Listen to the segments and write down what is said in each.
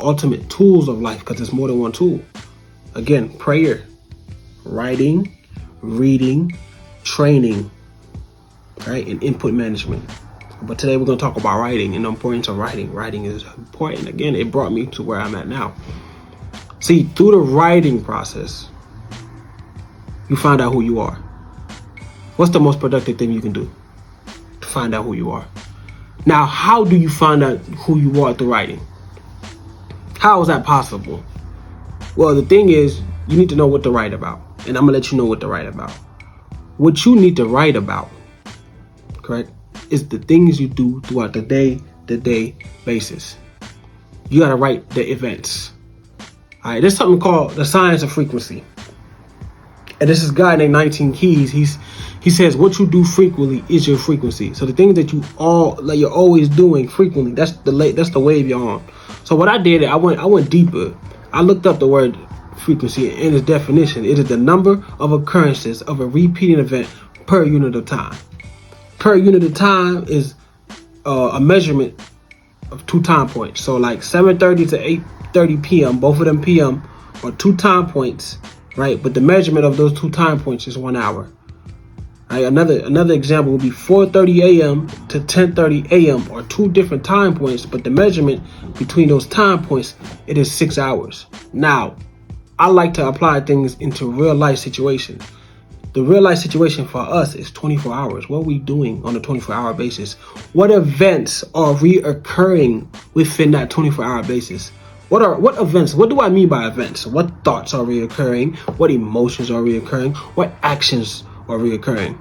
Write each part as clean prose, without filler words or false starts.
ultimate tools of life, because it's more than one tool. Again, prayer, writing, reading, training, right, and input management. But today we're going to talk about writing and the importance of writing. Writing is important. Again, it brought me to where I'm at now. See, through the writing process, you find out who you are. What's the most productive thing you can do? To find out who you are. Now, how do you find out who you are through writing? How is that possible? Well, the thing is, you need to know what to write about. And I'm going to let you know what to write about. What you need to write about, correct, is the things you do throughout the day basis. You got to write the events. All right, there's something called the science of frequency. And this is a guy named 19 Keys. He says what you do frequently is your frequency. So the things that you're always doing frequently, that's the wave you're on. So what I did, I went deeper. I looked up the word frequency and its definition. It is the number of occurrences of a repeating event per unit of time. Per unit of time is a measurement of 2 time points. So like 7:30 to 8:30 p.m., both of them p.m. are 2 time points, right? But the measurement of those 2 time points is 1 hour. Right? Another example would be 4:30 a.m. to 10:30 a.m. are 2 different time points, but the measurement between those time points, it is 6 hours. Now, I like to apply things into real life situations. The real life situation for us is 24 hours. What are we doing on a 24-hour basis? What events are reoccurring within that 24-hour basis? What events? What do I mean by events? What thoughts are reoccurring? What emotions are reoccurring? What actions are reoccurring?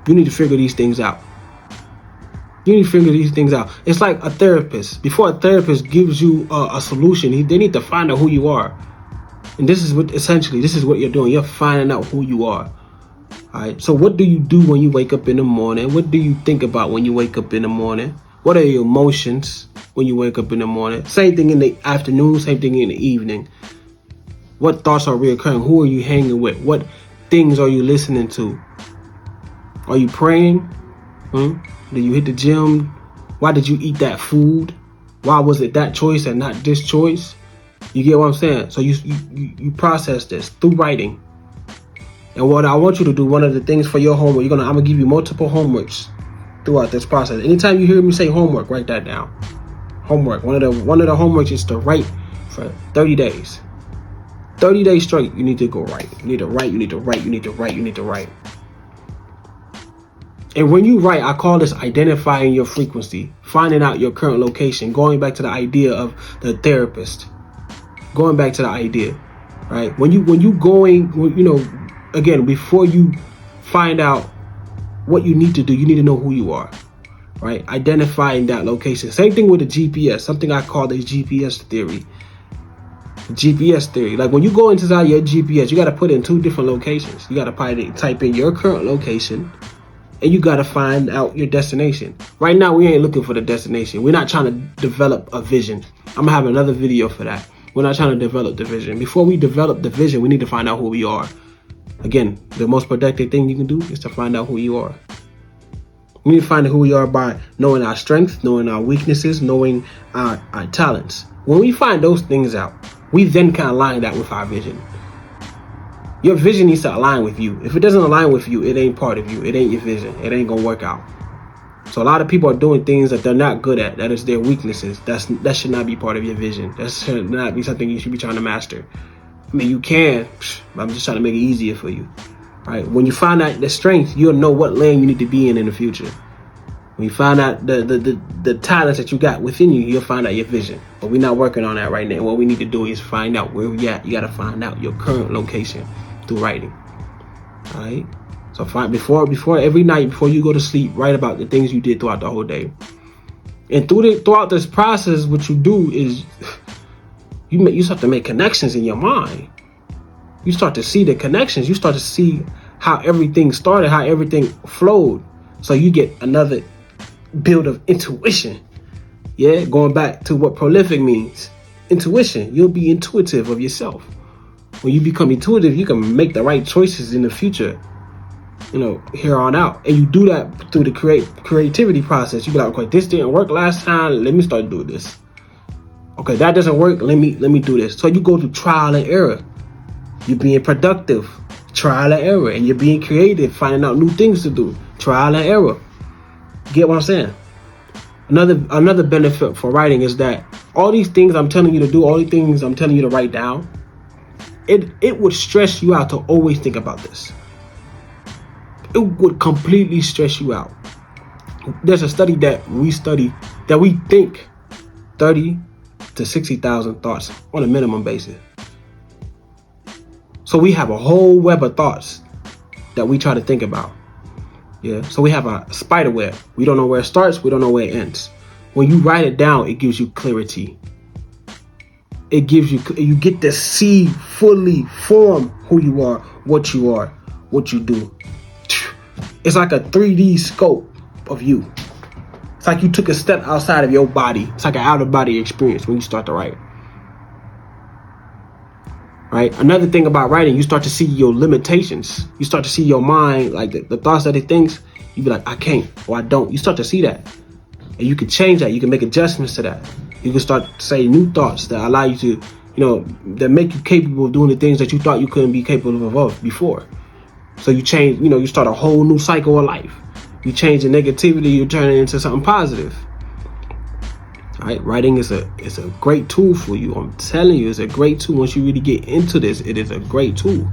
You need to figure these things out. It's like a therapist. Before a therapist gives you a solution, they need to find out who you are. And this is what you're doing. You're finding out who you are. All right. So what do you do when you wake up in the morning? What do you think about when you wake up in the morning? What are your emotions when you wake up in the morning? Same thing in the afternoon, same thing in the evening. What thoughts are reoccurring? Who are you hanging with? What things are you listening to? Are you praying? Do you hit the gym? Why did you eat that food? Why was it that choice and not this choice? You get what I'm saying? So you process this through writing. And what I want you to do, one of the things for your homework, I'm gonna give you multiple homeworks throughout this process. Anytime you hear me say homework, write that down. Homework. One of the homeworks is to write for 30 days. 30 days straight, you need to go write. You need to write. And when you write, I call this identifying your frequency, finding out your current location, going back to the idea of the therapist. Going back to the idea, right? When you again, before you find out what you need to do, you need to know who you are, right? Identifying that location. Same thing with the GPS, something I call the GPS theory. Like when you go inside your GPS, you got to put in 2 different locations. You got to type in your current location, and you got to find out your destination. Right now, we ain't looking for the destination. We're not trying to develop a vision. I'm gonna have another video for that. We're not trying to develop the vision. Before we develop the vision, we need to find out who we are. Again, the most productive thing you can do is to find out who you are. We need to find out who we are by knowing our strengths, knowing our weaknesses, knowing our talents. When we find those things out, we then can align that with our vision. Your vision needs to align with you. If it doesn't align with you, it ain't part of you. It ain't your vision. It ain't gonna work out. So a lot of people are doing things that they're not good at. That is their weaknesses. That should not be part of your vision. That should not be something you should be trying to master. I mean, you can. I'm just trying to make it easier for you. Right? When you find out the strength, you'll know what lane you need to be in the future. When you find out the talents that you got within you, you'll find out your vision. But we're not working on that right now. What we need to do is find out where we at. You got to find out your current location through writing. All right? So before every night, before you go to sleep, write about the things you did throughout the whole day. And throughout this process, what you do is you start to make connections in your mind. You start to see the connections. You start to see how everything started, how everything flowed. So you get another build of intuition. Yeah, going back to what prolific means. Intuition. You'll be intuitive of yourself. When you become intuitive, you can make the right choices in the future, here on out. And you do that through the creativity process. You be like, okay, this didn't work last time. Let me start doing this. Okay, that doesn't work. Let me do this. So you go through trial and error. You're being productive, trial and error, and you're being creative, finding out new things to do, trial and error. Get what I'm saying? Another benefit for writing is that all these things I'm telling you to do, all these things I'm telling you to write down, it would stress you out to always think about this. It would completely stress you out. There's a study that we think 30 to 60,000 thoughts on a minimum basis. So we have a whole web of thoughts that we try to think about. Yeah. So we have a spider web. We don't know where it starts. We don't know where it ends. When you write it down, it gives you clarity. It gives you get to see fully form who you are, what you do. It's like a 3D scope of you. It's like you took a step outside of your body. It's like an out of body experience when you start to write. Right? Another thing about writing, you start to see your limitations. You start to see your mind, like the thoughts that it thinks, you be like, I can't, or I don't. You start to see that. And you can change that. You can make adjustments to that. You can start to say new thoughts that allow you to, that make you capable of doing the things that you thought you couldn't be capable of before. So you change, you start a whole new cycle of life. You change the negativity, you turn it into something positive. All right, writing is a great tool for you. I'm telling you, it's a great tool. Once you really get into this, it is a great tool.